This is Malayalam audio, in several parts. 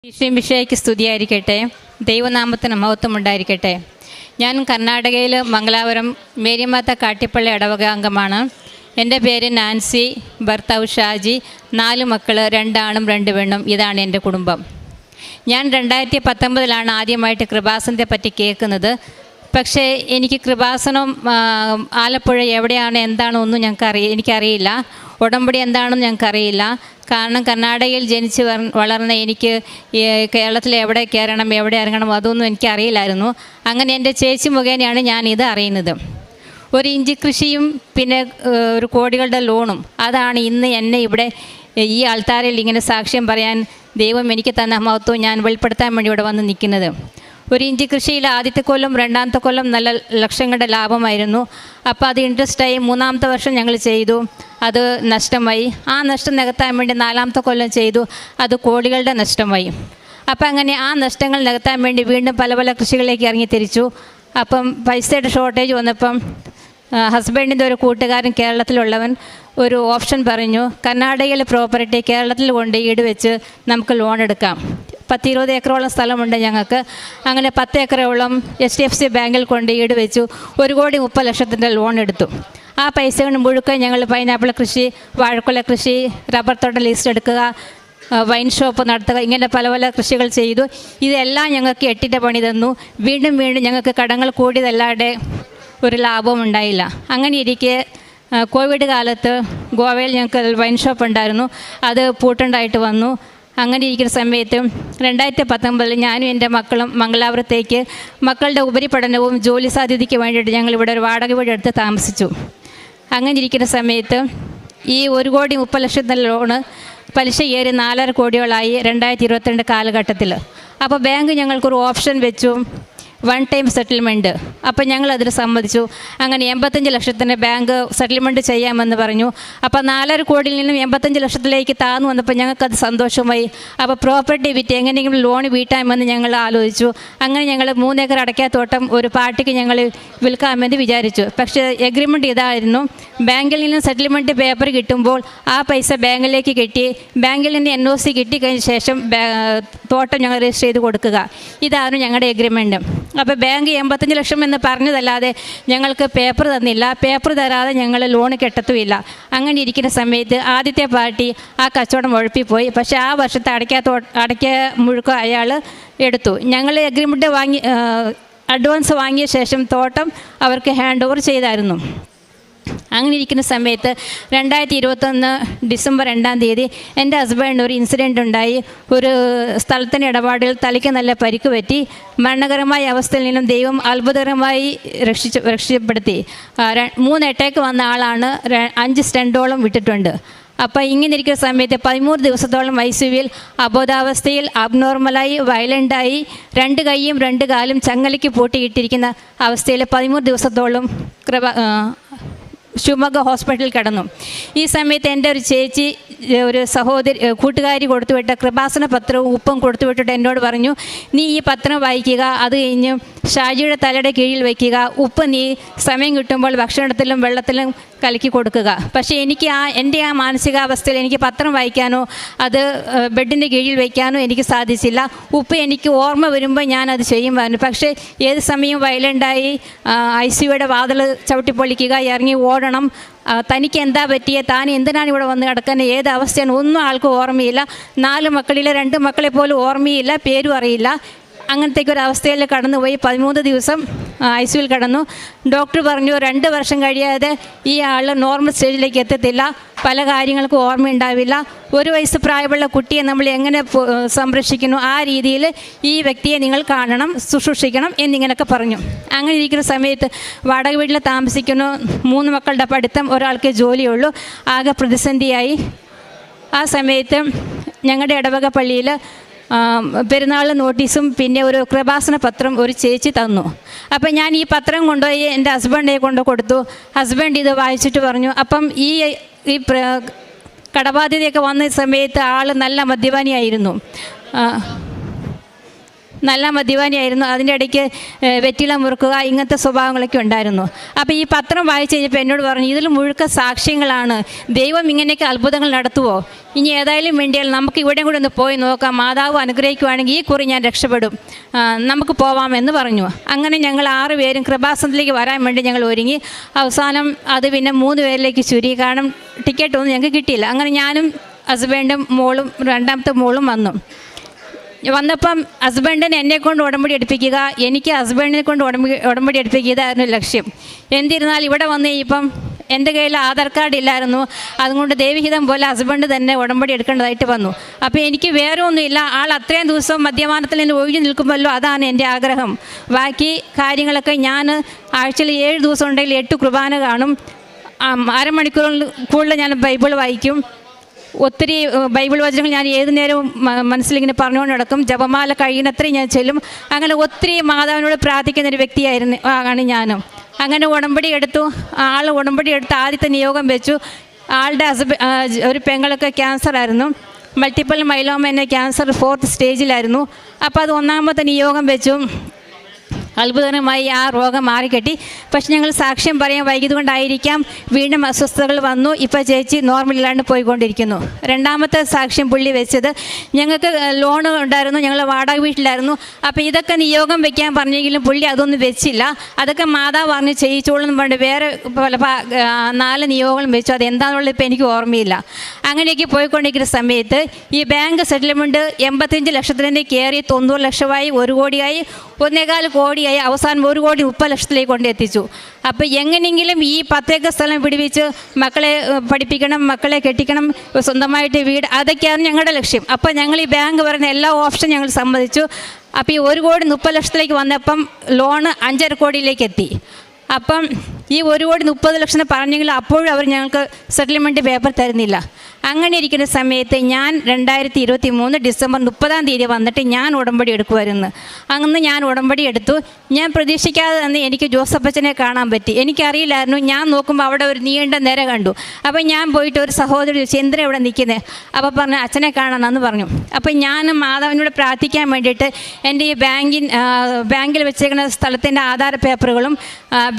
ഈശ്വരയ്ക്ക് സ്തുതിയായിരിക്കട്ടെ. ദൈവനാമത്തിന് മഹത്വം ഉണ്ടായിരിക്കട്ടെ. ഞാൻ കർണാടകയിൽ മംഗലാപുരം മേരിമാത്ത കാട്ടിപ്പള്ളി ഇടവക അംഗമാണ്. എൻ്റെ പേര് നാൻസി, ഭർത്താവ് ഷാജി, 4 മക്കൾ, 2 ആണും 2 പെണ്ണും. ഇതാണ് എൻ്റെ കുടുംബം. ഞാൻ 2019 ആദ്യമായിട്ട് കൃപാസനത്തെ പറ്റി കേൾക്കുന്നത്. പക്ഷേ എനിക്ക് കൃപാസനം ആലപ്പുഴ എവിടെയാണ് എന്താണോ ഒന്നും എനിക്കറിയില്ല. ഉടമ്പടി എന്താണെന്ന് ഞങ്ങൾക്കറിയില്ല. കാരണം കർണാടകയിൽ ജനിച്ച് വളർന്ന എനിക്ക് കേരളത്തിൽ എവിടെ കയറണം എവിടെ ഇറങ്ങണം അതൊന്നും എനിക്കറിയില്ലായിരുന്നു. അങ്ങനെ എൻ്റെ ചേച്ചി മുഖേനയാണ് ഞാനിത് അറിയുന്നത്. ഒരു ഇഞ്ചി കൃഷിയും പിന്നെ ഒരു കോടികളുടെ ലോണും അതാണ് ഇന്ന് എന്നെ ഇവിടെ ഈ ആൾത്താരയിൽ ഇങ്ങനെ സാക്ഷ്യം പറയാൻ ദൈവം എനിക്ക് തന്ന മഹത്വം ഞാൻ വെളിപ്പെടുത്താൻ വേണ്ടി ഇവിടെ വന്ന് നിൽക്കുന്നത്. ഒരു ഇഞ്ചി കൃഷിയിൽ ആദ്യത്തെ കൊല്ലം 2ാമത്തെ കൊല്ലം നല്ല ലക്ഷങ്ങളുടെ ലാഭമായിരുന്നു. അപ്പോൾ അത് ഇൻട്രസ്റ്റായി 3ാമത്തെ വർഷം ഞങ്ങൾ ചെയ്തു, അത് നഷ്ടമായി. ആ നഷ്ടം നികത്താൻ വേണ്ടി 4ാമത്തെ കൊല്ലം ചെയ്തു, അത് കോടികളുടെ നഷ്ടമായി. അപ്പം അങ്ങനെ ആ നഷ്ടങ്ങൾ നികത്താൻ വേണ്ടി വീണ്ടും പല പല കൃഷികളിലേക്ക് ഇറങ്ങി തിരിച്ചു. അപ്പം പൈസയുടെ ഷോർട്ടേജ് വന്നപ്പം ഹസ്ബൻഡിൻ്റെ ഒരു കൂട്ടുകാരൻ കേരളത്തിലുള്ളവൻ ഒരു ഓപ്ഷൻ പറഞ്ഞു, കർണാടകയിലെ പ്രോപ്പർട്ടി കേരളത്തിൽ കൊണ്ട് ഈട് വെച്ച് നമുക്ക് ലോൺ എടുക്കാം. 10-20 ഏക്കറോളം സ്ഥലമുണ്ട് ഞങ്ങൾക്ക്. അങ്ങനെ 10 ഏക്കറോളം HDFC ബാങ്കിൽ കൊണ്ട് ഈട് വെച്ചു. 1,30,00,000 ലോൺ എടുത്തു. ആ പൈസ കൊണ്ട് മുഴുക്ക ഞങ്ങൾ പൈനാപ്പിൾ കൃഷി, വാഴക്കുല കൃഷി, റബ്ബർ തോട്ടം ലീസ്റ്റ് എടുക്കുക, വൈൻ ഷോപ്പ് നടത്തുക, ഇങ്ങനെ പല പല കൃഷികൾ ചെയ്തു. ഇതെല്ലാം ഞങ്ങൾക്ക് 8ന്റെ പണി തന്നു. വീണ്ടും ഞങ്ങൾക്ക് കടങ്ങൾ കൂടിയതല്ലാതെ ഒരു ലാഭവും ഉണ്ടായില്ല. അങ്ങനെ ഇരിക്കെ കോവിഡ് കാലത്ത് ഗോവയിൽ ഞങ്ങൾക്ക് വൈൻ ഷോപ്പ് ഉണ്ടായിരുന്നു, അത് പൂട്ടണ്ടായിട്ട് വന്നു. അങ്ങനെ ഇരിക്കുന്ന സമയത്ത് 2019 ഞാനും എൻ്റെ മക്കളും മംഗലാപുരത്തേക്ക് മക്കളുടെ ഉപരിപഠനവും ജോലി സാധ്യതയ്ക്ക് വേണ്ടിയിട്ട് ഞങ്ങളിവിടെ ഒരു വാടക വീട് എടുത്ത് താമസിച്ചു. അങ്ങനെ ഇരിക്കുന്ന സമയത്ത് ഈ 1,30,00,000 ലോണ് പലിശ ഏറി 4.5 കോടികളായി 2022 കാലഘട്ടത്തിൽ. അപ്പോൾ ബാങ്ക് ഞങ്ങൾക്കൊരു ഓപ്ഷൻ വെച്ചു, 1 ടൈം സെറ്റിൽമെൻറ്റ്. അപ്പോൾ ഞങ്ങളതിൽ സമ്മതിച്ചു. അങ്ങനെ 85 ലക്ഷത്തിന് ബാങ്ക് സെറ്റിൽമെൻറ്റ് ചെയ്യാമെന്ന് പറഞ്ഞു. അപ്പോൾ 4.5 കോടിയിൽ നിന്നും 85 ലക്ഷത്തിലേക്ക് താന്നു വന്നപ്പോൾ ഞങ്ങൾക്കത് സന്തോഷമായി. അപ്പോൾ പ്രോപ്പർട്ടി വിറ്റ് എങ്ങനെയെങ്കിലും ലോൺ വീട്ടാമെന്ന് ഞങ്ങൾ ആലോചിച്ചു. അങ്ങനെ ഞങ്ങൾ 3 ഏക്കർ അടയ്ക്കാത്തോട്ടം ഒരു പാർട്ടിക്ക് ഞങ്ങൾ വിൽക്കാമെന്ന് വിചാരിച്ചു. പക്ഷേ എഗ്രിമെൻറ്റ് ഇതായിരുന്നു, ബാങ്കിൽ നിന്നും സെറ്റിൽമെൻറ്റ് പേപ്പർ കിട്ടുമ്പോൾ ആ പൈസ ബാങ്കിലേക്ക് കെട്ടി, ബാങ്കിൽ നിന്ന് NOC കിട്ടിക്കഴിഞ്ഞ ശേഷം തോട്ടം ഞങ്ങൾ രജിസ്റ്റർ ചെയ്ത് കൊടുക്കുക. ഇതായിരുന്നു ഞങ്ങളുടെ എഗ്രിമെൻറ്റ്. അപ്പോൾ ബാങ്ക് 85 ലക്ഷം എന്ന് പറഞ്ഞതല്ലാതെ ഞങ്ങൾക്ക് പേപ്പർ തന്നില്ല. പേപ്പർ തരാതെ ഞങ്ങൾ ലോൺ കെട്ടത്തുമില്ല. അങ്ങനെ ഇരിക്കുന്ന സമയത്ത് ആദ്യത്തെ പാർട്ടി ആ കച്ചവടം ഉഴപ്പിപ്പോയി. പക്ഷേ ആ വർഷത്തെ അടയ്ക്ക മുഴുക്കം അയാൾ എടുത്തു. ഞങ്ങൾ എഗ്രിമെൻറ്റ് അഡ്വാൻസ് വാങ്ങിയ ശേഷം തോട്ടം അവർക്ക് ഹാൻഡ് ഓവർ ചെയ്തായിരുന്നു. അങ്ങനെ ഇരിക്കുന്ന സമയത്ത് 2021 ഡിസംബർ 2-ാം തീയതി എൻ്റെ ഹസ്ബൻഡിന് ഒരു ഇൻസിഡൻ്റ് ഉണ്ടായി. ഒരു സ്ഥലത്തിൻ്റെ ഇടപാടിൽ തലയ്ക്ക് നല്ല പരിക്ക് പറ്റി. മരണകരമായ അവസ്ഥയിൽ നിന്നും ദൈവം അത്ഭുതകരമായി രക്ഷപ്പെടുത്തി. 3 അറ്റാക്ക് വന്ന ആളാണ്. 5 സ്റ്റെൻറ്റോളം വിട്ടിട്ടുണ്ട്. അപ്പോൾ ഇങ്ങനെ ഇരിക്കുന്ന സമയത്ത് 13 ദിവസത്തോളം ICUവിൽ അബോധാവസ്ഥയിൽ അബ്നോർമലായി വയലൻ്റായി 2 കൈയും 2 കാലും ചങ്ങലയ്ക്ക് പൂട്ടിയിട്ടിരിക്കുന്ന അവസ്ഥയിൽ 13 ദിവസത്തോളം ശിവമൊഗ്ഗ ഹോസ്പിറ്റലിൽ കിടന്നു. ഈ സമയത്ത് എൻ്റെ ഒരു ചേച്ചി, ഒരു കൂട്ടുകാരി കൊടുത്തുവിട്ട കൃപാസന പത്രവും ഉപ്പും കൊടുത്തുവിട്ടിട്ട് എന്നോട് പറഞ്ഞു, നീ ഈ പത്രം വായിക്കുക, അത് കഴിഞ്ഞ് ഷാജിയുടെ തലയുടെ കീഴിൽ വയ്ക്കുക, ഉപ്പ് നീ സമയം കിട്ടുമ്പോൾ ഭക്ഷണത്തിലും വെള്ളത്തിലും കലക്കി കൊടുക്കുക. പക്ഷേ എനിക്ക് എൻ്റെ മാനസികാവസ്ഥയിൽ എനിക്ക് പത്രം വായിക്കാനോ അത് ബെഡിൻ്റെ കീഴിൽ വയ്ക്കാനോ എനിക്ക് സാധിച്ചില്ല. ഉപ്പ് എനിക്ക് ഓർമ്മ വരുമ്പോൾ ഞാനത് ചെയ്യുമായിരുന്നു. പക്ഷേ ഏത് സമയവും വയലൻ്റായി ICUയുടെ വാതിൽ ചവിട്ടിപ്പൊളിക്കുക, ഇറങ്ങി ഓടണം, തനിക്ക് എന്താ പറ്റിയ, താൻ എന്തിനാണ് ഇവിടെ വന്ന് കിടക്കുന്നത്, ഏത് അവസ്ഥയാണ് ഒന്നും ആൾക്ക് ഓർമ്മയില്ല. 4 മക്കളിലെ 2 മക്കളെ പോലും ഓർമ്മയില്ല, പേരും അറിയില്ല. അങ്ങനത്തേക്കൊരു അവസ്ഥയിൽ കടന്നുപോയി. 13 ദിവസം ICUവിൽ കിടന്നു. ഡോക്ടർ പറഞ്ഞു 2 വർഷം കഴിയാതെ ഈ ആൾ നോർമൽ സ്റ്റേജിലേക്ക് എത്തത്തില്ല, പല കാര്യങ്ങൾക്കും ഓർമ്മയുണ്ടാവില്ല. 1 വയസ്സ് പ്രായമുള്ള കുട്ടിയെ നമ്മൾ എങ്ങനെ സംരക്ഷിക്കുന്നു ആ രീതിയിൽ ഈ വ്യക്തിയെ നിങ്ങൾ കാണണം, ശുശ്രൂഷിക്കണം എന്നിങ്ങനെയൊക്കെ പറഞ്ഞു. അങ്ങനെ ഇരിക്കുന്ന സമയത്ത് വാടക വീട്ടിൽ താമസിക്കുന്നു. 3 മക്കളുടെ പഠിത്തം, ഒരാൾക്ക് ജോലിയുള്ളൂ. ആകെ പ്രതിസന്ധിയായി. ആ സമയത്ത് ഞങ്ങളുടെ ഇടവക പള്ളിയിൽ പെരുന്നാൾ നോട്ടീസും പിന്നെ ഒരു കൃപാസന പത്രം ഒരു ചേച്ചി തന്നു. അപ്പം ഞാൻ ഈ പത്രം കൊണ്ടുപോയി എൻ്റെ ഹസ്ബൻഡിനെ കൊടുത്തു. ഹസ്ബൻഡ് ഇത് വായിച്ചിട്ട് പറഞ്ഞു, അപ്പം ഈ കടബാധ്യതയൊക്കെ വന്ന സമയത്ത് ആൾ നല്ല മദ്യപാനിയായിരുന്നു. നല്ല മദ്യപാനിയായിരുന്നു. അതിൻ്റെ ഇടയ്ക്ക് വെറ്റില മുറുക്കുക, ഇങ്ങനത്തെ സ്വഭാവങ്ങളൊക്കെ ഉണ്ടായിരുന്നു. അപ്പോൾ ഈ പത്രം വായിച്ച് കഴിഞ്ഞപ്പോൾ എന്നോട് പറഞ്ഞു, ഇതിൽ മുഴുക്ക സാക്ഷ്യങ്ങളാണ്, ദൈവം ഇങ്ങനെയൊക്കെ അത്ഭുതങ്ങൾ നടത്തുമോ, ഇനി ഏതായാലും വേണ്ടിയാൽ നമുക്ക് ഇവിടെയും കൂടെ ഒന്ന് പോയി നോക്കാം, മാതാവ് അനുഗ്രഹിക്കുവാണെങ്കിൽ ഈ കുറി ഞാൻ രക്ഷപ്പെടും, നമുക്ക് പോവാമെന്ന് പറഞ്ഞു. അങ്ങനെ ഞങ്ങൾ 6 പേരും കൃപാസനത്തിലേക്ക് വരാൻ വേണ്ടി ഞങ്ങൾ ഒരുങ്ങി. അവസാനം അത് പിന്നെ 3 പേരിലേക്ക് ചുരുങ്ങി, കാരണം ടിക്കറ്റൊന്നും ഞങ്ങൾക്ക് കിട്ടിയില്ല. അങ്ങനെ ഞാനും ഹസ്ബൻഡും മോളും 2ാമത്തെ മോളും വന്നപ്പം ഹസ്ബൻഡിന് എന്നെക്കൊണ്ട് ഉടമ്പടി എടുപ്പിക്കുക, എനിക്ക് ഹസ്ബൻഡിനെ കൊണ്ട് ഉടമ്പടി എടുപ്പിക്കുക, ഇതായിരുന്നു ലക്ഷ്യം. എന്നിരുന്നാൽ ഇവിടെ വന്ന് ഇപ്പം എൻ്റെ കയ്യിൽ ആധാർ കാർഡ് ഇല്ലായിരുന്നു. അതുകൊണ്ട് ദൈവഹിതം പോലെ ഹസ്ബൻഡ് തന്നെ ഉടമ്പടി എടുക്കേണ്ടതായിട്ട് വന്നു. അപ്പോൾ എനിക്ക് വേറെ ഒന്നുമില്ല, ആൾ അത്രയും ദിവസം മദ്യപാനത്തിൽ നിന്ന് ഒഴിഞ്ഞു നിൽക്കുമല്ലോ, അതാണ് എൻ്റെ ആഗ്രഹം. ബാക്കി കാര്യങ്ങളൊക്കെ ഞാൻ ആഴ്ചയിൽ 7 ദിവസം ഉണ്ടെങ്കിൽ 8 കുർബാന കാണും, അരമണിക്കൂറിൽ കൂടുതൽ ഞാൻ ബൈബിൾ വായിക്കും. ഒത്തിരി ബൈബിൾ വചനങ്ങൾ ഞാൻ ഏതു നേരവും മനസ്സിലിങ്ങനെ പറഞ്ഞുകൊണ്ട് നടക്കും. ജപമാല കഴിയുന്നത്രയും ഞാൻ ചെല്ലും. അങ്ങനെ ഒത്തിരി മാതാവിനോട് പ്രാർത്ഥിക്കുന്നൊരു ആണ് ഞാനും. അങ്ങനെ ഉടമ്പടി എടുത്തു. ആൾ ഉടമ്പടി എടുത്ത് ആദ്യത്തെ നിയോഗം വെച്ചു. ആളുടെ ഒരു പെങ്ങളൊക്കെ ക്യാൻസറായിരുന്നു, മൾട്ടിപ്പിൾ മൈലോമ എന്ന ക്യാൻസർ 4th സ്റ്റേജിലായിരുന്നു. അപ്പോൾ അത് 1ാമത്തെ നിയോഗം വെച്ചു. അത്ഭുതകരമായി ആ രോഗം മാറിക്കെട്ടി. പക്ഷെ ഞങ്ങൾ സാക്ഷ്യം പറയാൻ വൈകിയതുകൊണ്ടായിരിക്കാം വീണ്ടും അസ്വസ്ഥതകൾ വന്നു. ഇപ്പോൾ ചേച്ചി നോർമലിലാണ്ട് പോയിക്കൊണ്ടിരിക്കുന്നു. 2ാമത്തെ സാക്ഷ്യം പുള്ളി വെച്ചത്, ഞങ്ങൾക്ക് ലോൺ ഉണ്ടായിരുന്നു, ഞങ്ങൾ വാടക വീട്ടിലായിരുന്നു. അപ്പോൾ ഇതൊക്കെ നിയോഗം വെക്കാൻ പറഞ്ഞെങ്കിലും പുള്ളി അതൊന്നും വെച്ചില്ല. അതൊക്കെ മാതാവ് പറഞ്ഞ് ചെയ്യിച്ചോളെന്ന് പറഞ്ഞിട്ട് വേറെ പല 4 നിയോഗങ്ങളും വെച്ചു. അതെന്താണെന്നുള്ളത് ഇപ്പോൾ എനിക്ക് ഓർമ്മയില്ല. അങ്ങനെയൊക്കെ പോയിക്കൊണ്ടിരിക്കുന്ന സമയത്ത് ഈ ബാങ്ക് സെറ്റിൽമെൻറ്റ് 85 ലക്ഷത്തിൽ നിന്ന് കയറി 90 ലക്ഷമായി, 1 കോടിയായി, 1.25 കോടിയായി, അവസാനം 1 കോടി 30 ലക്ഷത്തിലേക്ക് കൊണ്ടെത്തിച്ചു. അപ്പോൾ എങ്ങനെയെങ്കിലും ഈ 10 ഏക്കർ സ്ഥലം പിടിപ്പിച്ച് മക്കളെ പഠിപ്പിക്കണം, മക്കളെ കെട്ടിക്കണം, സ്വന്തമായിട്ട് വീട്, അതൊക്കെയാണ് ഞങ്ങളുടെ ലക്ഷ്യം. അപ്പോൾ ഞങ്ങൾ ഈ ബാങ്ക് പറയുന്ന എല്ലാ ഓപ്ഷനും ഞങ്ങൾ സമ്മതിച്ചു. അപ്പോൾ ഈ 1 കോടി 30 ലക്ഷത്തിലേക്ക് വന്നപ്പം ലോണ് 5.5 കോടിയിലേക്ക് എത്തി. അപ്പം ഈ 1 കോടി 30 ലക്ഷം പറഞ്ഞെങ്കിലും അപ്പോഴും അവർ ഞങ്ങൾക്ക് സെറ്റിൽമെൻറ്റ് പേപ്പർ തരുന്നില്ല. അങ്ങനെ ഇരിക്കുന്ന സമയത്ത് ഞാൻ 2023 ഡിസംബർ 30-ാം തീയതി വന്നിട്ട് ഞാൻ ഉടമ്പടി എടുക്കുമായിരുന്നു. അന്ന് ഞാൻ ഉടമ്പടി എടുത്തു. ഞാൻ പ്രതീക്ഷിക്കാതെ തന്നെ എനിക്ക് ജോസഫച്ചനെ കാണാൻ പറ്റി. എനിക്കറിയില്ലായിരുന്നു. ഞാൻ നോക്കുമ്പോൾ അവിടെ ഒരു നീണ്ട നിര കണ്ടു. അപ്പോൾ ഞാൻ പോയിട്ട് ഒരു സഹോദരി ചോദിച്ചു, എന്തിനാ ഇവിടെ നിൽക്കുന്നത്? അപ്പോൾ പറഞ്ഞു, അച്ഛനെ കാണാമെന്ന് പറഞ്ഞു. അപ്പോൾ ഞാൻ മാതാവിനോട് പ്രാർത്ഥിക്കാൻ വേണ്ടിയിട്ട് എൻ്റെ ഈ ബാങ്കിൽ വെച്ചേക്കുന്ന സ്ഥലത്തിൻ്റെ ആധാര പേപ്പറുകളും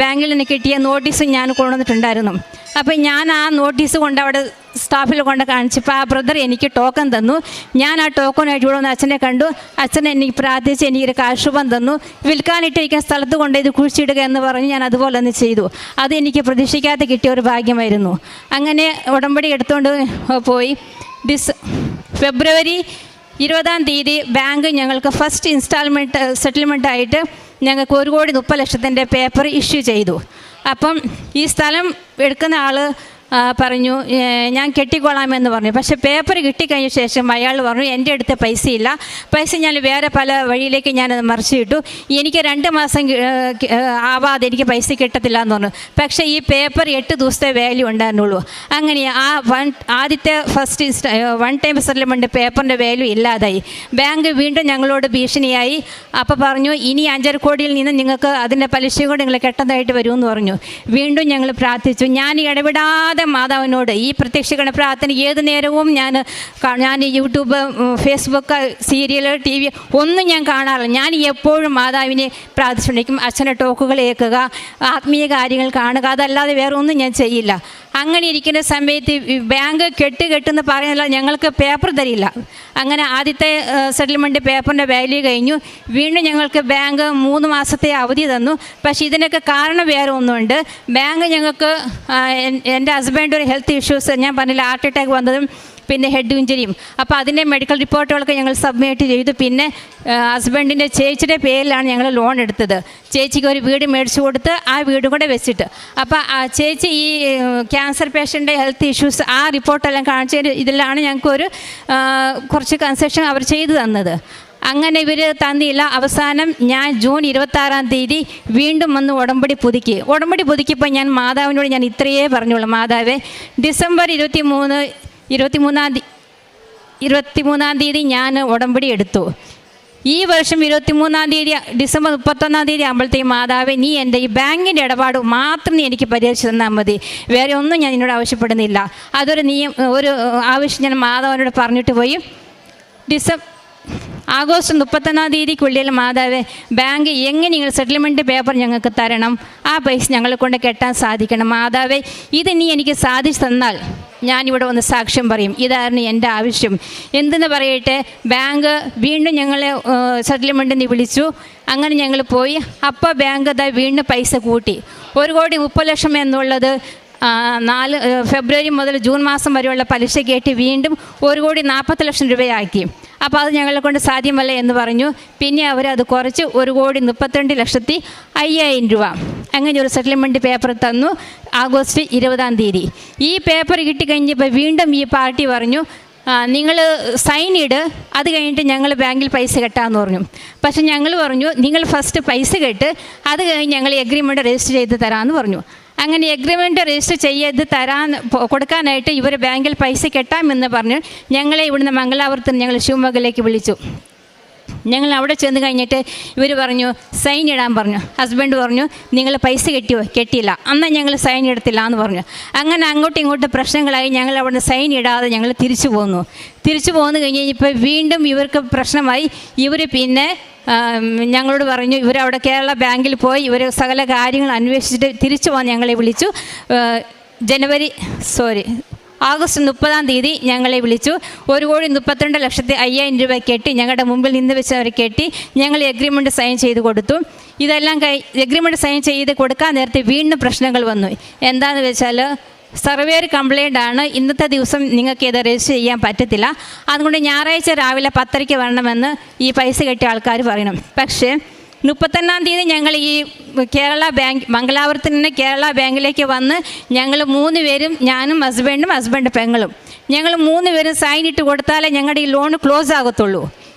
ബാങ്കിൽ നിന്ന് കിട്ടിയ നോട്ടീസും ഞാൻ കൊണ്ടുവന്നിട്ടുണ്ടായിരുന്നു. അപ്പോൾ ഞാൻ ആ നോട്ടീസ് കൊണ്ട് അവിടെ സ്റ്റാഫിൽ കൊണ്ട് കാണിച്ചപ്പോൾ ആ ബ്രദർ എനിക്ക് ടോക്കൺ തന്നു. ഞാൻ ആ ടോക്കണായിട്ട് ഇവിടെ വന്ന് അച്ഛനെ കണ്ടു. അച്ഛൻ എനിക്ക് പ്രാർത്ഥിച്ച് എനിക്കൊരു കാശുപം തന്നു. വിൽക്കാനിട്ടിരിക്കുന്ന സ്ഥലത്ത് കൊണ്ട് ഇത് കുഴിച്ചിടുക എന്ന് പറഞ്ഞ് ഞാൻ അതുപോലെ തന്നെ ചെയ്തു. അത് എനിക്ക് പ്രതീക്ഷിക്കാതെ കിട്ടിയ ഒരു ഭാഗ്യമായിരുന്നു. അങ്ങനെ ഉടമ്പടി എടുത്തുകൊണ്ട് പോയി. ഫെബ്രുവരി 20-ാം തീയതി ബാങ്ക് ഞങ്ങൾക്ക് ഫസ്റ്റ് ഇൻസ്റ്റാൾമെൻറ്റ് സെറ്റിൽമെൻറ്റായിട്ട് ഞങ്ങൾക്ക് 1 കോടി 30 ലക്ഷത്തിൻ്റെ പേപ്പർ ഇഷ്യൂ ചെയ്തു. അപ്പം ഈ സ്ഥലം എടുക്കുന്ന ആൾ പറഞ്ഞു, ഞാൻ കെട്ടിക്കൊള്ളാമെന്ന് പറഞ്ഞു. പക്ഷേ പേപ്പർ കിട്ടിക്കഴിഞ്ഞ ശേഷം അയാൾ പറഞ്ഞു, എൻ്റെ അടുത്ത് പൈസയില്ല, പൈസ ഞാൻ വേറെ പല വഴിയിലേക്ക് ഞാനത് മറിച്ചിട്ടു, എനിക്ക് 2 മാസം ആവാതെ എനിക്ക് പൈസ കിട്ടത്തില്ല എന്ന് പറഞ്ഞു. പക്ഷേ ഈ പേപ്പർ 8 ദിവസത്തെ വാല്യൂ ഉണ്ടായിരുന്നുള്ളൂ. അങ്ങനെ ആ ആദ്യത്തെ ഫസ്റ്റ് 1 ടൈം സെറ്റിൽമെൻറ്റ് പേപ്പറിൻ്റെ വാല്യൂ ഇല്ലാതായി. ബാങ്ക് വീണ്ടും ഞങ്ങളോട് ഭീഷണിയായി. അപ്പോൾ പറഞ്ഞു, ഇനി 5.5 കോടിയിൽ നിന്ന് നിങ്ങൾക്ക് അതിൻ്റെ പലിശ കൊണ്ട് നിങ്ങൾ കെട്ടതായിട്ട് വരുമെന്ന് പറഞ്ഞു. വീണ്ടും ഞങ്ങൾ പ്രാർത്ഥിച്ചു. ഞാൻ ഇടപെടാതെ മാതാവിനോട് ഈ പ്രത്യക്ഷീകരണ പ്രാർത്ഥന ഏത് നേരവും ഞാൻ യൂട്യൂബ്, ഫേസ്ബുക്ക്, സീരിയൽ, TV ഒന്നും ഞാൻ കാണാറില്ല. ഞാൻ എപ്പോഴും മാതാവിനെ പ്രാർത്ഥിച്ചുകൊണ്ടിരിക്കും. അച്ഛൻ്റെ ടോക്കുകൾ കേൾക്കുക, ആത്മീയ കാര്യങ്ങൾ കാണുക, അതല്ലാതെ വേറെ ഒന്നും ഞാൻ ചെയ്യില്ല. അങ്ങനെ ഇരിക്കുന്ന സമയത്ത് ബാങ്ക് കെട്ടെന്ന് പറയുന്നില്ല, ഞങ്ങൾക്ക് പേപ്പർ തരില്ല. അങ്ങനെ ആദ്യത്തെ സെറ്റിൽമെൻറ്റ് പേപ്പറിൻ്റെ വാല്യൂ കഴിഞ്ഞു. വീണ്ടും ഞങ്ങൾക്ക് ബാങ്ക് 3 മാസത്തെ അവധി തന്നു. പക്ഷേ ഇതിനൊക്കെ കാരണം വേറെ ഒന്നുമുണ്ട്. ബാങ്ക് ഞങ്ങൾക്ക് എൻ്റെ ഹസ്ബൻഡ് ഒരു ഹെൽത്ത് ഇഷ്യൂസ്, ഞാൻ പറഞ്ഞില്ല, ഹാർട്ട് അറ്റാക്ക് വന്നതും പിന്നെ ഹെഡ് ഇഞ്ചുറിയും. അപ്പോൾ അതിൻ്റെ മെഡിക്കൽ റിപ്പോർട്ടുകളൊക്കെ ഞങ്ങൾ സബ്മിറ്റ് ചെയ്തു. പിന്നെ ഹസ്ബൻഡിൻ്റെ ചേച്ചിയുടെ പേരിലാണ് ഞങ്ങൾ ലോൺ എടുത്തത്. ചേച്ചിക്ക് ഒരു വീട് മേടിച്ചു കൊടുത്ത് ആ വീടും കൂടെ വെച്ചിട്ട്, അപ്പോൾ ചേച്ചി ഈ ക്യാൻസർ പേഷ്യൻ്റെ ഹെൽത്ത് ഇഷ്യൂസ് ആ റിപ്പോർട്ടെല്ലാം കാണിച്ചതിന് ഇതിലാണ് ഞങ്ങൾക്കൊരു കുറച്ച് കൺസെഷൻ അവർ ചെയ്തു തന്നത്. അങ്ങനെ ഇവർ തന്നില്ല. അവസാനം ഞാൻ ജൂൺ 26-ാം തീയതി വീണ്ടും വന്ന് ഉടമ്പടി പുതുക്കിയപ്പോൾ ഞാൻ മാതാവിനോട് ഞാൻ ഇത്രയേ പറഞ്ഞോളൂ, മാതാവേ, ഡിസംബർ 23-ാം തീയതി ഞാൻ ഉടമ്പടി എടുത്തു. ഈ വർഷം 23-ാം തീയതി ഡിസംബർ 31-ാം തീയതി ആകുമ്പോഴത്തേക്കും മാതാവേ, നീ എൻ്റെ ഈ ബാങ്കിൻ്റെ ഇടപാട് മാത്രം നീ എനിക്ക് പരിഹരിച്ച് തന്നാൽ മതി, വേറെ ഒന്നും ഞാൻ എന്നോട് ആവശ്യപ്പെടുന്നില്ല. അതൊരു ഒരു ആവശ്യം ഞാൻ മാതാവിനോട് പറഞ്ഞിട്ട് പോയി. ആഗസ്റ്റ് 31 മാതാവേ, ബാങ്ക് എങ്ങനെയെങ്കിലും സെറ്റിൽമെൻറ്റ് പേപ്പർ ഞങ്ങൾക്ക് തരണം, ആ പൈസ ഞങ്ങളെ കൊണ്ട് കെട്ടാൻ സാധിക്കണം മാതാവേ. ഇത് നീ എനിക്ക് സാധിച്ചു തന്നാൽ ഞാനിവിടെ വന്ന് സാക്ഷ്യം പറയും. ഇതായിരുന്നു എൻ്റെ ആവശ്യം. എന്തെന്ന് പറയട്ടെ, ബാങ്ക് വീണ്ടും ഞങ്ങളെ സെറ്റിൽമെൻറ്റിന് വിളിച്ചു. അങ്ങനെ ഞങ്ങൾ പോയി. അപ്പോൾ ബാങ്ക് വീണ്ടും പൈസ കൂട്ടി. 1,30,00,000 എന്നുള്ളത് ഫെബ്രുവരി മുതൽ ജൂൺ മാസം വരെയുള്ള പലിശ കയറ്റി വീണ്ടും 1,40,00,000 രൂപയാക്കി. അപ്പോൾ അത് ഞങ്ങളെ കൊണ്ട് സാധ്യമല്ല എന്ന് പറഞ്ഞു. പിന്നെ അവരത് കുറച്ച് 1,32,500,000 രൂപ അങ്ങനെ ഒരു സെറ്റിൽമെൻറ്റ് പേപ്പർ തന്നു ആഗസ്റ്റ് 20 ഈ പേപ്പർ കിട്ടിക്കഴിഞ്ഞപ്പോൾ വീണ്ടും ഈ പാർട്ടി പറഞ്ഞു, നിങ്ങൾ സൈൻ ഇട്, അത് കഴിഞ്ഞിട്ട് ഞങ്ങൾ ബാങ്കിൽ പൈസ കെട്ടാമെന്ന് പറഞ്ഞു. പക്ഷെ ഞങ്ങൾ പറഞ്ഞു, നിങ്ങൾ ഫസ്റ്റ് പൈസ കെട്ട്, അത് കഴിഞ്ഞ് ഞങ്ങൾ എഗ്രിമെൻറ്റ് രജിസ്റ്റർ ചെയ്ത് തരാമെന്ന് പറഞ്ഞു. അങ്ങനെ എഗ്രിമെൻറ്റ് രജിസ്റ്റർ ചെയ്ത് കൊടുക്കാനായിട്ട് ഇവർ ബാങ്കിൽ പൈസ കെട്ടാമെന്ന് പറഞ്ഞ് ഞങ്ങളെ ഇവിടുന്ന് മംഗലാപുരത്ത് ഞങ്ങൾ ശിവമൊഗ്ഗയിലേക്ക് വിളിച്ചു. ഞങ്ങൾ അവിടെ ചെന്ന് കഴിഞ്ഞിട്ട് ഇവർ പറഞ്ഞു സൈൻ ഇടാൻ പറഞ്ഞു. ഹസ്ബൻഡ് പറഞ്ഞു നിങ്ങൾ പൈസ കെട്ടിയില്ല, എന്നാൽ ഞങ്ങൾ സൈൻ ഇടത്തില്ല എന്ന് പറഞ്ഞു. അങ്ങനെ അങ്ങോട്ടും ഇങ്ങോട്ടും പ്രശ്നങ്ങളായി. ഞങ്ങൾ അവിടെ സൈൻ ഇടാതെ ഞങ്ങൾ തിരിച്ചു പോന്നു കഴിഞ്ഞ് ഇപ്പോൾ വീണ്ടും ഇവർക്ക് പ്രശ്നമായി. ഇവർ പിന്നെ ഞങ്ങളോട് പറഞ്ഞു, ഇവരവിടെ കേരള ബാങ്കിൽ പോയി ഇവർ സകല കാര്യങ്ങൾ അന്വേഷിച്ചിട്ട് തിരിച്ചു പോകാൻ ഞങ്ങളെ വിളിച്ചു. ആഗസ്റ്റ് 30 ഞങ്ങളെ വിളിച്ചു. 1,32,500,000 രൂപ കെട്ടി ഞങ്ങളുടെ മുമ്പിൽ നിന്ന് വെച്ച് അവർ കെട്ടി ഞങ്ങൾ എഗ്രിമെൻറ്റ് സൈൻ ചെയ്ത് കൊടുത്തു. ഇതെല്ലാം എഗ്രിമെൻറ്റ് സൈൻ ചെയ്ത് കൊടുക്കാൻ നേരത്തെ വീണ്ടും പ്രശ്നങ്ങൾ വന്നു. എന്താണെന്ന് വെച്ചാൽ സർവേയർ കംപ്ലൈൻ്റ് ആണ്, ഇന്നത്തെ ദിവസം നിങ്ങൾക്ക് ഇത് രജിസ്റ്റർ ചെയ്യാൻ പറ്റത്തില്ല, അതുകൊണ്ട് ഞായറാഴ്ച രാവിലെ 10:00 വരണമെന്ന് ഈ പൈസ കെട്ടിയ ആൾക്കാർ പറയണം. പക്ഷേ 31 ഞങ്ങൾ ഈ കേരള ബാങ്ക് മംഗലാപുരത്ത് നിന്ന് കേരള ബാങ്കിലേക്ക് വന്ന് ഞങ്ങൾ 3 പേരും, ഞാനും ഹസ്ബൻഡ് പെങ്ങളും, ഞങ്ങൾ 3 പേരും സൈൻ ഇട്ട് കൊടുത്താലേ ഞങ്ങളുടെ ഈ ലോൺ ക്ലോസ് ആകത്തുള്ളൂ.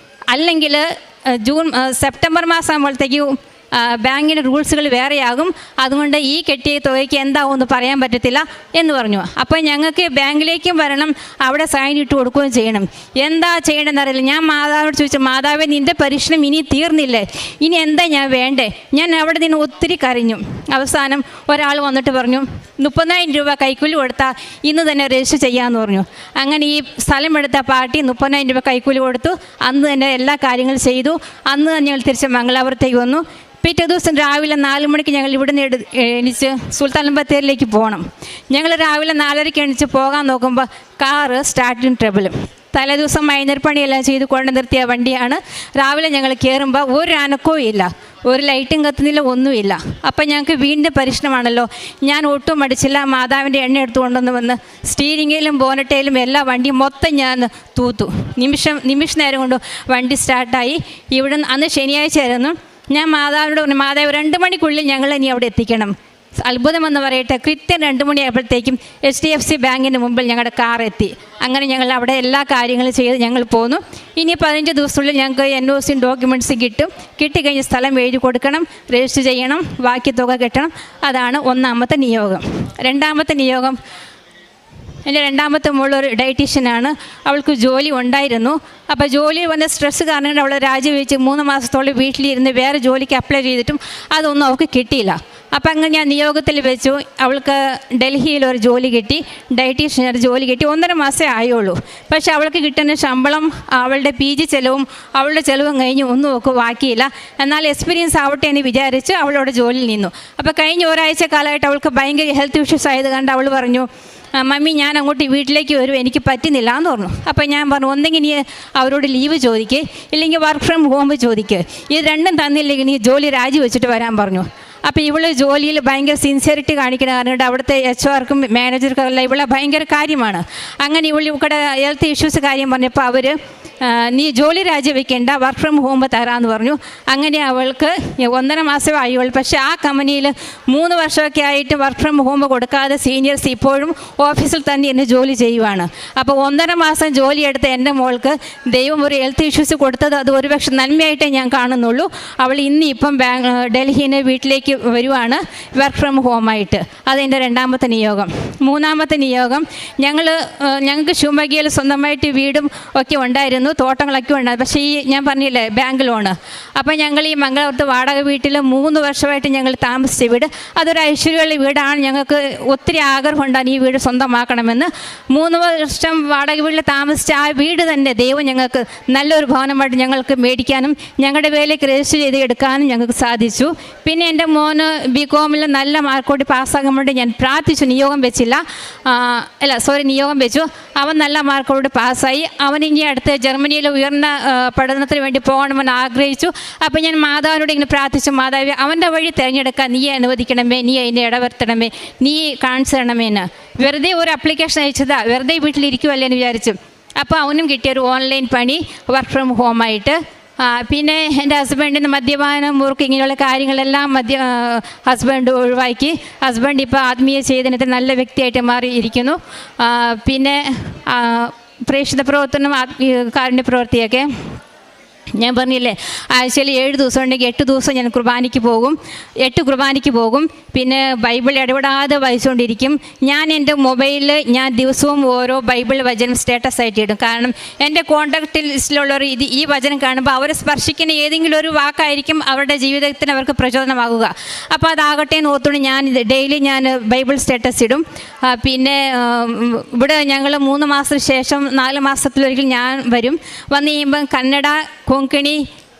അല്ലെങ്കിൽ സെപ്റ്റംബർ മാസം ആകുമ്പോഴത്തേക്കും ബാങ്കിൻ്റെ റൂൾസുകൾ വേറെയാകും, അതുകൊണ്ട് ഈ കെട്ടിയ തുകയ്ക്ക് എന്താവുമെന്ന് പറയാൻ പറ്റത്തില്ല എന്ന് പറഞ്ഞു. അപ്പോൾ ഞങ്ങൾക്ക് ബാങ്കിലേക്കും വരണം, അവിടെ സൈൻ ഇട്ട് കൊടുക്കുകയും ചെയ്യണം. എന്താ ചെയ്യണമെന്ന് അറിയില്ല. ഞാൻ മാതാവിനോട് ചോദിച്ചു, മാതാവേ നിൻ്റെ പരീക്ഷണം ഇനി തീർന്നില്ലേ, ഇനി എന്താ ഞാൻ വേണ്ടേ? ഞാൻ അവിടെ നിന്ന് ഒത്തിരി കരഞ്ഞു. അവസാനം ഒരാൾ വന്നിട്ട് പറഞ്ഞു 30,000 രൂപ കൈക്കൂലി കൊടുത്താൽ ഇന്ന് തന്നെ രജിസ്റ്റർ ചെയ്യാമെന്ന് പറഞ്ഞു. അങ്ങനെ ഈ സ്ഥലമെടുത്ത പാർട്ടി 30,000 രൂപ കൈക്കൂലി കൊടുത്തു. അന്ന് തന്നെ എല്ലാ കാര്യങ്ങളും ചെയ്തു. അന്ന് തന്നെ ഞങ്ങൾ തിരിച്ച് മംഗലാപുരത്തേക്ക് വന്നു. പിറ്റേ ദിവസം രാവിലെ 4 മണിക്ക് ഞങ്ങൾ ഇവിടുന്ന് എണീച്ച് സുൽത്താൻ ബത്തേരിയിലേക്ക് പോകണം. ഞങ്ങൾ രാവിലെ 4:30 എണീച്ച് പോകാൻ നോക്കുമ്പോൾ കാറ് സ്റ്റാർട്ടിങ് ട്രബിൾ. തലേദിവസം മൈനർപ്പണിയെല്ലാം ചെയ്ത് കൊണ്ട് നിർത്തിയ വണ്ടിയാണ്. രാവിലെ ഞങ്ങൾ കയറുമ്പോൾ ഒരു അനക്കവും ഇല്ല, ഒരു ലൈറ്റും കത്തുന്നില്ല, ഒന്നുമില്ല. അപ്പം ഞങ്ങൾക്ക് വീണ്ടും പരീക്ഷണമാണല്ലോ. ഞാൻ ഒട്ടും മടിച്ചില്ല. മാതാവിൻ്റെ എണ്ണ എടുത്തുകൊണ്ടുവന്ന് വന്ന് സ്റ്റീരിങ്ങിലും ബോനറ്റയിലും എല്ലാ വണ്ടിയും മൊത്തം ഞാൻ തൂത്തു. നിമിഷ നേരം കൊണ്ട് വണ്ടി സ്റ്റാർട്ടായി. ഇവിടുന്ന് അന്ന് ശനിയാഴ്ച ആയിരുന്നു. ഞാൻ മാതാവിനോട് പറഞ്ഞു, മാതാവ് 2 മണിക്കുള്ളിൽ ഞങ്ങൾ ഇനി അവിടെ എത്തിക്കണം. അത്ഭുതമെന്ന് പറയട്ടെ, കൃത്യം 2 മണിയായപ്പോഴത്തേക്കും HDFC ബാങ്കിൻ്റെ മുമ്പിൽ ഞങ്ങളുടെ കാർ എത്തി. അങ്ങനെ ഞങ്ങൾ അവിടെ എല്ലാ കാര്യങ്ങളും ചെയ്ത് ഞങ്ങൾ പോന്നു. ഇനി 15 ദിവസത്തിനുള്ളിൽ ഞങ്ങൾക്ക് NOCയും ഡോക്യുമെൻറ്റ്സും കിട്ടിക്കഴിഞ്ഞ് സ്ഥലം എഴുതി കൊടുക്കണം, രജിസ്റ്റർ ചെയ്യണം, ബാക്കി തുക കെട്ടണം. അതാണ് 1ാമത്തെ നിയോഗം. 2ാമത്തെ നിയോഗം, എൻ്റെ 2ാമത്തെ മോളൊരു ഡയറ്റീഷ്യനാണ്. അവൾക്ക് ജോലി ഉണ്ടായിരുന്നു. അപ്പോൾ ജോലി വന്ന സ്ട്രെസ്സ് കാരണം അവൾ രാജിവെച്ച് 3 മാസത്തോളം വീട്ടിലിരുന്ന് വേറെ ജോലിക്ക് അപ്ലൈ ചെയ്തിട്ടും അതൊന്നും അവൾക്ക് കിട്ടിയില്ല. അപ്പം അങ്ങനെ ഞാൻ നിയോഗത്തിൽ വെച്ചു. അവൾക്ക് ഡൽഹിയിൽ ഒരു ജോലി കിട്ടി, ഡയറ്റീഷ്യനൊരു ജോലി കിട്ടി. 1.5 മാസമേ ആയുള്ളൂ. പക്ഷേ അവൾക്ക് കിട്ടുന്ന ശമ്പളം, അവളുടെ PG ചെലവും അവളുടെ ചെലവും കഴിഞ്ഞ് ഒന്നും ഒക്കെ ബാക്കിയില്ല. എന്നാൽ എക്സ്പീരിയൻസ് ആവട്ടെ എന്ന് വിചാരിച്ച് അവളോട് ജോലിയിൽ നിന്നു. അപ്പോൾ കഴിഞ്ഞ ഒരാഴ്ച കാലമായിട്ട് അവൾക്ക് ഭയങ്കര ഹെൽത്ത് ഇഷ്യൂസ് ആയത് കണ്ട് അവൾ പറഞ്ഞു, മമ്മി ഞാൻ അങ്ങോട്ട് വീട്ടിലേക്ക് വരും, എനിക്ക് പറ്റുന്നില്ല എന്ന് പറഞ്ഞു. അപ്പോൾ ഞാൻ പറഞ്ഞു, ഒന്നെങ്കിൽ നീ അവരോട് ലീവ് ചോദിക്കുക, ഇല്ലെങ്കിൽ വർക്ക് ഫ്രം ഹോം ചോദിക്കുക. ഇത് രണ്ടും തന്നില്ലെങ്കിൽ നീ ജോലി രാജിവെച്ചിട്ട് വരാൻ പറഞ്ഞു. അപ്പോൾ ഇവള് ജോലിയിൽ ഭയങ്കര സിൻസിയറിറ്റി കാണിക്കുന്ന കാരണം അവിടുത്തെ HR-ക്കും മാനേജർക്കും എല്ലാം ഇവളെ ഭയങ്കര കാര്യമാണ്. അങ്ങനെ ഇവിടെ ഹെൽത്ത് ഇഷ്യൂസ് കാര്യം പറഞ്ഞപ്പോൾ അവർ നീ ജോലി രാജിവെക്കേണ്ട, വർക്ക് ഫ്രം ഹോം തരാമെന്ന് പറഞ്ഞു. അങ്ങനെ അവൾക്ക് 1.5 മാസമേ ആയുള്ളൂ. പക്ഷേ ആ കമ്പനിയിൽ 3 വർഷമൊക്കെ ആയിട്ട് വർക്ക് ഫ്രം ഹോം കൊടുക്കാതെ സീനിയേഴ്സ് ഇപ്പോഴും ഓഫീസിൽ തന്നെ എന്നെ ജോലി ചെയ്യുവാണ്. അപ്പോൾ 1.5 മാസം ജോലിയെടുത്ത എൻ്റെ മോൾക്ക് ദൈവം ഒരു ഹെൽത്ത് ഇഷ്യൂസ് കൊടുത്തത് അത് ഒരുപക്ഷെ നന്മയായിട്ടേ ഞാൻ കാണുന്നുള്ളൂ. അവൾ ഇപ്പം ഡൽഹിയിൽ വീട്ടിലേക്ക് വരുവാണ് വർക്ക് ഫ്രം ഹോമായിട്ട്. അതെൻ്റെ 2ാമത്തെ നിയോഗം. 3ാമത്തെ നിയോഗം, ഞങ്ങൾക്ക് ശിവമൊഗ്ഗയിൽ സ്വന്തമായിട്ട് വീടും ഒക്കെ ഉണ്ടായിരുന്നു. ഉണ്ടായിരുന്നു, തോട്ടങ്ങളൊക്കെ ഉണ്ടായിരുന്നു. പക്ഷേ ഈ ഞാൻ പറഞ്ഞില്ലേ ബാങ്ക് ലോണ്, അപ്പോൾ ഞങ്ങൾ ഈ മംഗലാപുരത്ത് വാടക വീട്ടിൽ 3 വർഷമായിട്ട് ഞങ്ങൾ താമസിച്ച വീട് അതൊരു ഐശ്വര്യമുള്ള വീടാണ്. ഞങ്ങൾക്ക് ഒത്തിരി ആഗ്രഹമുണ്ടാണ് ഈ വീട് സ്വന്തമാക്കണമെന്ന്. 3 വർഷം വാടക വീട്ടിൽ താമസിച്ച ആ വീട് തന്നെ ദൈവം ഞങ്ങൾക്ക് നല്ലൊരു ഭവനമായിട്ട് ഞങ്ങൾക്ക് മേടിക്കാനും ഞങ്ങളുടെ വേലയ്ക്ക് രജിസ്റ്റർ ചെയ്ത് എടുക്കാനും ഞങ്ങൾക്ക് സാധിച്ചു. പിന്നെ എൻ്റെ മോന് BCom നല്ല മാർക്കോട്ട് പാസ്സാകാൻ വേണ്ടി ഞാൻ പ്രാർത്ഥിച്ചു, നിയോഗം വെച്ചു. അവൻ നല്ല മാർക്കോട് പാസ്സായി. അവൻ ഇനി അടുത്ത് ജർമ്മനിയിൽ ഉയർന്ന പഠനത്തിന് വേണ്ടി പോകണമെന്ന് ആഗ്രഹിച്ചു. അപ്പോൾ ഞാൻ മാതാവിനോട് ഇങ്ങനെ പ്രാർത്ഥിച്ചു, മാതാവേ അവൻ്റെ വഴി തിരഞ്ഞെടുക്കാൻ നീ അനുവദിക്കണമേ, നീ അതിനെ ഇടവരുത്തണമേ, നീ കാണിച്ചു തരണമേന്ന്. വെറുതെ ഒരു ആപ്ലിക്കേഷൻ അയച്ചതാ, വെറുതെ വീട്ടിലിരിക്കുമല്ലേ എന്ന് വിചാരിച്ചു. അപ്പോൾ അവനും കിട്ടിയൊരു ഓൺലൈൻ പണി വർക്ക് ഫ്രം ഹോമായിട്ട്. പിന്നെ എൻ്റെ ഹസ്ബൻഡിന് മദ്യപാനം, മുറുക്ക്, ഇങ്ങനെയുള്ള കാര്യങ്ങളെല്ലാം ഹസ്ബൻഡ് ഒഴിവാക്കി. ഹസ്ബൻഡ് ഇപ്പോൾ ആത്മീയ ചേതനത്തിൽ നല്ല വ്യക്തിയായിട്ട് മാറിയിരിക്കുന്നു. പിന്നെ പ്രേക്ഷിത പ്രവർത്തനം, കാരുണ്യ പ്രവൃത്തിയൊക്കെ ഞാൻ പറഞ്ഞില്ലേ, ആഴ്ചയിൽ 7 ദിവസം ഉണ്ടെങ്കിൽ 8 ദിവസം ഞാൻ കുർബാനയ്ക്ക് പോകും. പിന്നെ ബൈബിൾ ഇടപെടാതെ വായിച്ചുകൊണ്ടിരിക്കും. ഞാൻ എൻ്റെ മൊബൈലിൽ ഞാൻ ദിവസവും ഓരോ ബൈബിൾ വചനം സ്റ്റാറ്റസ് ആയിട്ട് ഇടും. കാരണം എൻ്റെ കോൺടാക്റ്റ് ലിസ്റ്റിലുള്ളവർ ഈ വചനം കാണുമ്പോൾ അവരെ സ്പർശിക്കുന്ന ഏതെങ്കിലും ഒരു വാക്കായിരിക്കും അവരുടെ ജീവിതത്തിന് അവർക്ക് പ്രചോദനമാകുക. അപ്പോൾ അതാകട്ടെ എന്ന് ഓർത്തുകൊണ്ട് ഞാൻ ഡെയിലി ബൈബിൾ സ്റ്റാറ്റസ് ഇടും. പിന്നെ ഇവിടെ ഞങ്ങൾ 3 മാസത്തിന് ശേഷം 4 മാസത്തിലൊരിക്കൽ ഞാൻ വന്ന് കഴിയുമ്പം കന്നഡ, കൊങ്കണി,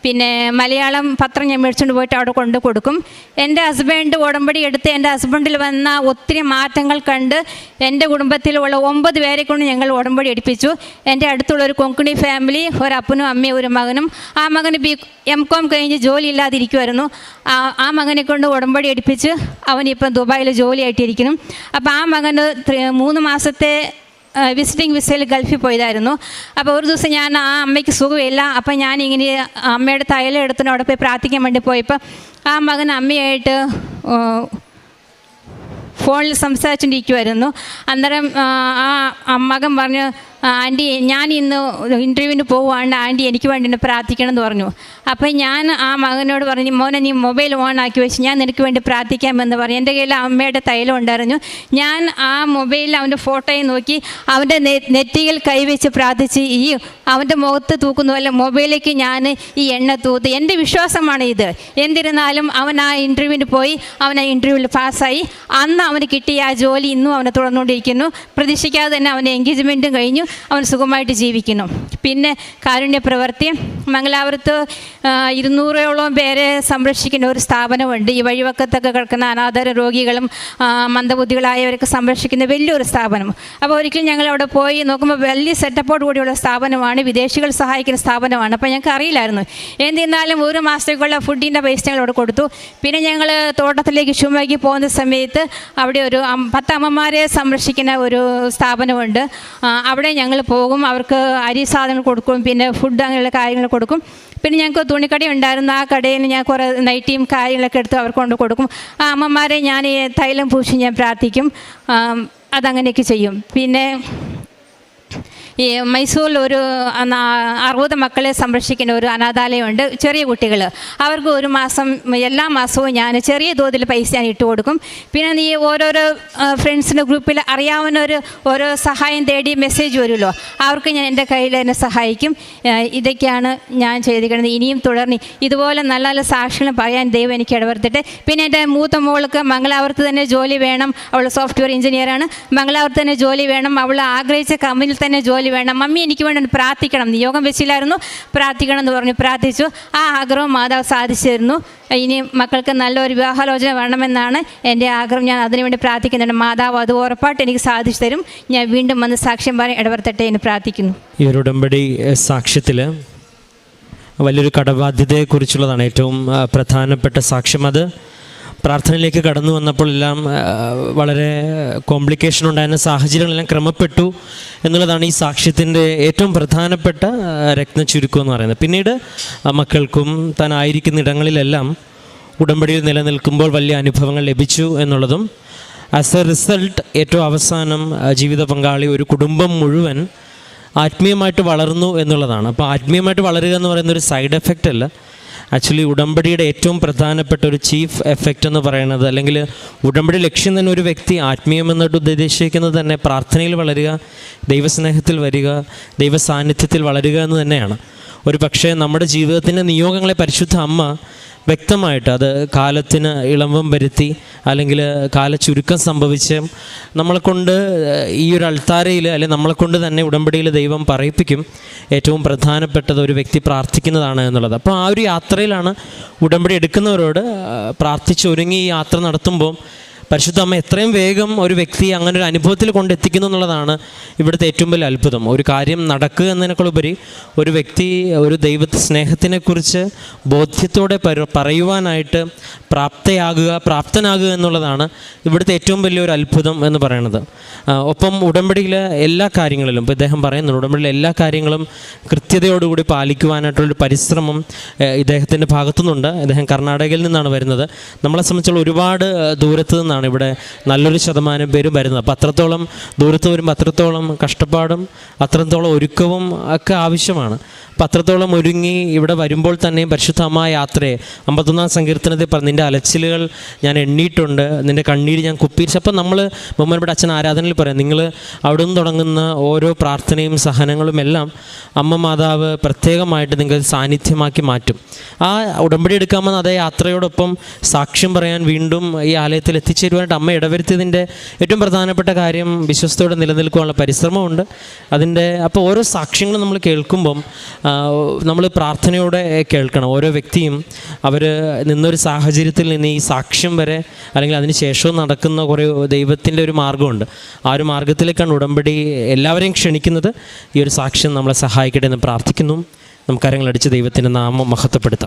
പിന്നെ മലയാളം പത്രം ഞാൻ മേടിച്ചുകൊണ്ട് പോയിട്ട് അവിടെ കൊണ്ട് കൊടുക്കും. എൻ്റെ ഹസ്ബൻഡ് ഉടമ്പടി എടുത്ത് എൻ്റെ ഹസ്ബൻഡിൽ വന്ന ഒത്തിരി മാറ്റങ്ങൾ കണ്ട് എൻ്റെ കുടുംബത്തിലുള്ള 9 പേരെ കൊണ്ട് ഞങ്ങൾ ഉടമ്പടി എടുപ്പിച്ചു. എൻ്റെ അടുത്തുള്ളൊരു കൊങ്കണി ഫാമിലി, ഒരപ്പനും അമ്മയും ഒരു മകനും. ആ മകന് MCom കഴിഞ്ഞ് ജോലി ഇല്ലാതിരിക്കുമായിരുന്നു. ആ മകനെ കൊണ്ട് ഉടമ്പടി എടുപ്പിച്ച് അവനിപ്പം ദുബായിൽ ജോലിയായിട്ടിരിക്കുന്നു. അപ്പോൾ ആ മകന് 3 മാസത്തെ വിസിറ്റിംഗ് വിസയിൽ ഗൾഫിൽ പോയതായിരുന്നു. അപ്പോൾ ഒരു ദിവസം ഞാൻ ആ അമ്മയ്ക്ക് സുഖമില്ല. അപ്പം ഞാനിങ്ങനെ അമ്മയുടെ തൈലം എടുത്തിട്ട് അവിടെ പോയി പ്രാർത്ഥിക്കാൻ വേണ്ടി പോയപ്പോൾ ആ മകൻ അമ്മയായിട്ട് ഫോണിൽ സംസാരിച്ചുകൊണ്ടിരിക്കുമായിരുന്നു. അന്നേരം ആ മകൻ പറഞ്ഞു, ആൻറ്റി ഞാൻ ഇന്ന് ഇൻ്റർവ്യൂവിന് പോവുകയാണ്, ആൻറ്റി എനിക്ക് വേണ്ടി എന്നെ പ്രാർത്ഥിക്കണം എന്ന് പറഞ്ഞു. അപ്പം ഞാൻ ആ മകനോട് പറഞ്ഞു, മോനെ നീ മൊബൈൽ ഓൺ ആക്കി വെച്ച് ഞാൻ നിനക്ക് വേണ്ടി പ്രാർത്ഥിക്കാമെന്ന് പറഞ്ഞു. എൻ്റെ കയ്യിൽ അമ്മയുടെ തൈലം ഉണ്ടായിരുന്നു. ഞാൻ ആ മൊബൈലിൽ അവൻ്റെ ഫോട്ടോയും നോക്കി അവൻ്റെ നെറ്റിയിൽ കൈവച്ച് പ്രാർത്ഥിച്ച് അവൻ്റെ മുഖത്ത് തൂക്കുന്ന പോലെ മൊബൈലിലേക്ക് ഞാൻ ഈ എണ്ണ തൂത്ത്. എൻ്റെ വിശ്വാസമാണ് ഇത്. എന്നിരുന്നാലും അവൻ ആ ഇൻ്റർവ്യൂവിന് പോയി, അവൻ ആ ഇൻ്റർവ്യൂവിൽ പാസ്സായി. അന്ന് അവന് കിട്ടിയ ആ ജോലി ഇന്നും അവനെ തുടർന്നുകൊണ്ടിരിക്കുന്നു. പ്രതീക്ഷിക്കാതെ തന്നെ അവൻ്റെ എൻഗേജ്മെൻറ്റും കഴിഞ്ഞു, അവൻ സുഖമായിട്ട് ജീവിക്കുന്നു. പിന്നെ കാരുണ്യ പ്രവൃത്തി, മംഗലാപുരത്ത് 200ഓളം പേരെ സംരക്ഷിക്കുന്ന ഒരു സ്ഥാപനമുണ്ട്. ഈ വഴിവക്കത്തൊക്കെ കിടക്കുന്ന അനാഥ രോഗികളും മന്ദബുദ്ധികളായവരൊക്കെ സംരക്ഷിക്കുന്ന വലിയൊരു സ്ഥാപനം. അപ്പോൾ ഒരിക്കലും ഞങ്ങൾ അവിടെ പോയി നോക്കുമ്പോൾ വലിയ സെറ്റപ്പോട് കൂടിയുള്ള സ്ഥാപനമാണ്, വിദേശികൾ സഹായിക്കുന്ന സ്ഥാപനമാണ്. അപ്പോൾ ഞങ്ങൾക്ക് അറിയില്ലായിരുന്നു. എന്നിരുന്നാലും 1 മാസത്തേക്കുള്ള ഫുഡിൻ്റെ പൈസ ഞങ്ങൾ അവിടെ കൊടുത്തു. പിന്നെ ഞങ്ങൾ തോട്ടത്തിലേക്ക് ഷിമോഗയ്ക്ക് പോകുന്ന സമയത്ത് അവിടെ ഒരു 10 അമ്മമാരെ സംരക്ഷിക്കുന്ന ഒരു സ്ഥാപനമുണ്ട്. അവിടെ ഞങ്ങൾ പോകും, അവർക്ക് അരി സാധനങ്ങൾ കൊടുക്കും, പിന്നെ ഫുഡ് അങ്ങനെയുള്ള കാര്യങ്ങൾ കൊടുക്കും. പിന്നെ ഞങ്ങൾക്ക് തുണിക്കട ഉണ്ടായിരുന്നു. ആ കടയിൽ ഞാൻ കുറേ നൈറ്റിയും കാര്യങ്ങളൊക്കെ എടുത്ത് അവർക്ക് കൊണ്ട് കൊടുക്കും. ആ അമ്മമാരെ ഞാൻ ഈ തൈലം പൂശി ഞാൻ പ്രാർത്ഥിക്കും. അതങ്ങനെയൊക്കെ ചെയ്യും. പിന്നെ ഈ മൈസൂരിൽ ഒരു 60 മക്കളെ സംരക്ഷിക്കുന്ന ഒരു അനാഥാലയമുണ്ട്, ചെറിയ കുട്ടികൾ. അവർക്ക് 1 മാസം എല്ലാ മാസവും ഞാൻ ചെറിയ തോതിൽ പൈസ ഞാൻ ഇട്ട് കൊടുക്കും. പിന്നെ ഈ ഓരോരോ ഫ്രണ്ട്സിൻ്റെ ഗ്രൂപ്പിൽ അറിയാവുന്നവർ ഓരോ സഹായം തേടി മെസ്സേജ് വരുമല്ലോ, അവർക്ക് ഞാൻ എൻ്റെ കയ്യിൽ എന്നെ സഹായിക്കും. ഇതൊക്കെയാണ് ഞാൻ ചെയ്തിരിക്കുന്നത്. ഇനിയും തുടർന്ന് ഇതുപോലെ നല്ല നല്ല സാക്ഷ്യങ്ങൾ പറയാൻ ദൈവം എനിക്ക് ഇടവരുത്തട്ടെ. പിന്നെ എൻ്റെ മൂത്ത മോൾക്ക് മംഗലാപുരത്ത് തന്നെ ജോലി വേണം. അവൾ സോഫ്റ്റ്വെയർ എഞ്ചിനീയറാണ്. മംഗലാപുരത്ത് തന്നെ ജോലി വേണം. അവൾ ആഗ്രഹിച്ച കമ്പനിയിൽ തന്നെ ജോലി വേണം. മമ്മി എനിക്ക് വേണ്ടി പ്രാർത്ഥിക്കണം, നിയോഗം വെച്ചില്ലായിരുന്നു, പ്രാർത്ഥിക്കണം എന്ന് പറഞ്ഞു. പ്രാർത്ഥിച്ചു. ആ ആഗ്രഹം മാതാവ് സാധിച്ചു തരുന്നു. ഇനി മക്കൾക്ക് നല്ലൊരു വിവാഹാലോചന വേണമെന്നാണ് എൻ്റെ ആഗ്രഹം. ഞാൻ അതിനുവേണ്ടി പ്രാർത്ഥിക്കുന്നുണ്ട്. മാതാവ് അത് ഉറപ്പായിട്ട് എനിക്ക് സാധിച്ചു തരും. ഞാൻ വീണ്ടും വന്ന് സാക്ഷ്യം പറയാൻ ഇടവരുത്തട്ടെ എന്ന് പ്രാർത്ഥിക്കുന്നു. ഈ ഒരു ഉടമ്പടി സാക്ഷ്യത്തിൽ വലിയൊരു കടബാധ്യതയെക്കുറിച്ചുള്ളതാണ് ഏറ്റവും പ്രധാനപ്പെട്ട സാക്ഷ്യം. അത് പ്രാർത്ഥനയിലേക്ക് കടന്നു വന്നപ്പോൾ എല്ലാം വളരെ കോംപ്ലിക്കേഷൻ ഉണ്ടായിരുന്ന സാഹചര്യങ്ങളെല്ലാം ക്രമപ്പെട്ടു എന്നുള്ളതാണ് ഈ സാക്ഷ്യത്തിൻ്റെ ഏറ്റവും പ്രധാനപ്പെട്ട രത്നച്ചുരുക്കം എന്ന് പറയുന്നത്. പിന്നീട് മക്കൾക്കും താൻ ആയിരിക്കുന്ന ഇടങ്ങളിലെല്ലാം ഉടമ്പടിയിൽ നിലനിൽക്കുമ്പോൾ വലിയ അനുഭവങ്ങൾ ലഭിച്ചു എന്നുള്ളതും, ആസ് എ റിസൾട്ട് ഏറ്റവും അവസാനം ജീവിത പങ്കാളി, ഒരു കുടുംബം മുഴുവൻ ആത്മീയമായിട്ട് വളർന്നു എന്നുള്ളതാണ്. അപ്പോൾ ആത്മീയമായിട്ട് വളരുക എന്ന് പറയുന്ന ഒരു സൈഡ് എഫക്റ്റ് അല്ല, ആക്ച്വലി ഉടമ്പടിയുടെ ഏറ്റവും പ്രധാനപ്പെട്ട ഒരു ചീഫ് എഫക്റ്റ് എന്ന് പറയുന്നത്, അല്ലെങ്കിൽ ഉടമ്പടി ലക്ഷ്യം തന്നെ ഒരു വ്യക്തി ആത്മീയമെന്നിട്ട് ഉദ്ദേശിക്കുന്നത് തന്നെ പ്രാർത്ഥനയിൽ വളരുക, ദൈവസ്നേഹത്തിൽ വരിക, ദൈവ സാന്നിധ്യത്തിൽ വളരുക എന്ന് തന്നെയാണ്. ഒരു പക്ഷേ നമ്മുടെ ജീവിതത്തിൻ്റെ നിയോഗങ്ങളെ പരിശുദ്ധ അമ്മ വ്യക്തമായിട്ട് അത് കാലത്തിന് ഇളമ്പം വരുത്തി അല്ലെങ്കിൽ കാലച്ചുരുക്കം സംഭവിച്ച് നമ്മളെക്കൊണ്ട് ഈ ഒരു അൾത്താരയിൽ അല്ലെങ്കിൽ നമ്മളെക്കൊണ്ട് തന്നെ ഉടമ്പടിയിൽ ദൈവം പറയിപ്പിക്കും. ഏറ്റവും പ്രധാനപ്പെട്ടത് ഒരു വ്യക്തി പ്രാർത്ഥിക്കുന്നതാണ് എന്നുള്ളത്. അപ്പോൾ ആ ഒരു യാത്രയിലാണ് ഉടമ്പടി എടുക്കുന്നവരോട് പ്രാർത്ഥിച്ചൊരുങ്ങി ഈ യാത്ര നടത്തുമ്പോൾ പരിശുദ്ധ അമ്മ എത്രയും വേഗം ഒരു വ്യക്തിയെ അങ്ങനെ ഒരു അനുഭവത്തിൽ കൊണ്ടെത്തിക്കുന്നു എന്നുള്ളതാണ് ഇവിടുത്തെ ഏറ്റവും വലിയ അത്ഭുതം. ഒരു കാര്യം നടക്കുക എന്നതിനേക്കാളുപരി ഒരു വ്യക്തി ഒരു ദൈവത്തെ സ്നേഹത്തിനെക്കുറിച്ച് ബോധ്യത്തോടെ പറയുവാനായിട്ട് പ്രാപ്തനാകുക എന്നുള്ളതാണ് ഇവിടുത്തെ ഏറ്റവും വലിയൊരു അത്ഭുതം എന്ന് പറയുന്നത്. ഒപ്പം ഉടമ്പടിയിലെ എല്ലാ കാര്യങ്ങളിലും ഇപ്പോൾ ഇദ്ദേഹം പറയുന്നുണ്ട്, ഉടമ്പടിയിലെ എല്ലാ കാര്യങ്ങളും കൃത്യതയോടുകൂടി പാലിക്കുവാനായിട്ടുള്ളൊരു പരിശ്രമം ഇദ്ദേഹത്തിൻ്റെ ഭാഗത്തുനിന്നുണ്ട്. ഇദ്ദേഹം കർണാടകയിൽ നിന്നാണ് വരുന്നത്. നമ്മളെ സംബന്ധിച്ചുള്ള ഒരുപാട് ദൂരത്ത് നിന്നാണ് ഇവിടെ നല്ലൊരു ശതമാനം പേരും വരുന്നത്. അപ്പോൾ അത്രത്തോളം ദൂരത്ത് വരുമ്പോൾ അത്രത്തോളം കഷ്ടപ്പാടും അത്രത്തോളം ഒരുക്കവും ഒക്കെ ആവശ്യമാണ്. അപ്പോൾ അത്രത്തോളം ഒരുങ്ങി ഇവിടെ വരുമ്പോൾ തന്നെയും പരിശുദ്ധ അമ്മ യാത്രയെ 51-ാം സങ്കീർത്തനത്തിൽ പറഞ്ഞു, നിൻ്റെ അലച്ചിലുകൾ ഞാൻ എണ്ണിയിട്ടുണ്ട്, നിൻ്റെ കണ്ണീര് ഞാൻ കുപ്പിയിച്ചു. അപ്പോൾ നമ്മൾ ബഹുമാനപ്പെട്ട അച്ഛൻ ആരാധനയിൽ പറയാം, നിങ്ങൾ അവിടെ നിന്ന് തുടങ്ങുന്ന ഓരോ പ്രാർത്ഥനയും സഹനങ്ങളും എല്ലാം അമ്മ മാതാവ് പ്രത്യേകമായിട്ട് നിങ്ങൾ സാന്നിധ്യമാക്കി മാറ്റും. ആ ഉടമ്പടി എടുക്കാമെന്ന് അതേ യാത്രയോടൊപ്പം സാക്ഷ്യം പറയാൻ വീണ്ടും ഈ ആലയത്തിൽ എത്തിച്ചേരുവാനായിട്ട് അമ്മ ഇടവരുത്തിയതിൻ്റെ ഏറ്റവും പ്രധാനപ്പെട്ട കാര്യം വിശ്വസ്തയോടെ നിലനിൽക്കുവാനുള്ള പരിശ്രമമുണ്ട് അതിൻ്റെ. അപ്പോൾ ഓരോ സാക്ഷ്യങ്ങളും നമ്മൾ കേൾക്കുമ്പം നമ്മൾ പ്രാർത്ഥനയോടെ കേൾക്കണം. ഓരോ വ്യക്തിയും അവർ നിന്നൊരു സാഹചര്യത്തിൽ നിന്ന് ഈ സാക്ഷ്യം വരെ അല്ലെങ്കിൽ അതിന് ശേഷവും നടക്കുന്ന കുറേ ദൈവത്തിൻ്റെ ഒരു മാർഗ്ഗമുണ്ട്. ആ ഒരു മാർഗ്ഗത്തിലേക്കാണ് ഉടമ്പടി എല്ലാവരെയും ക്ഷണിക്കുന്നത്. ഈ ഒരു സാക്ഷ്യം നമ്മളെ സഹായിക്കട്ടെ എന്ന് പ്രാർത്ഥിക്കുന്നു. നമുക്ക് കരങ്ങളടിച്ച് ദൈവത്തിൻ്റെ നാമം മഹത്വപ്പെടുത്താം.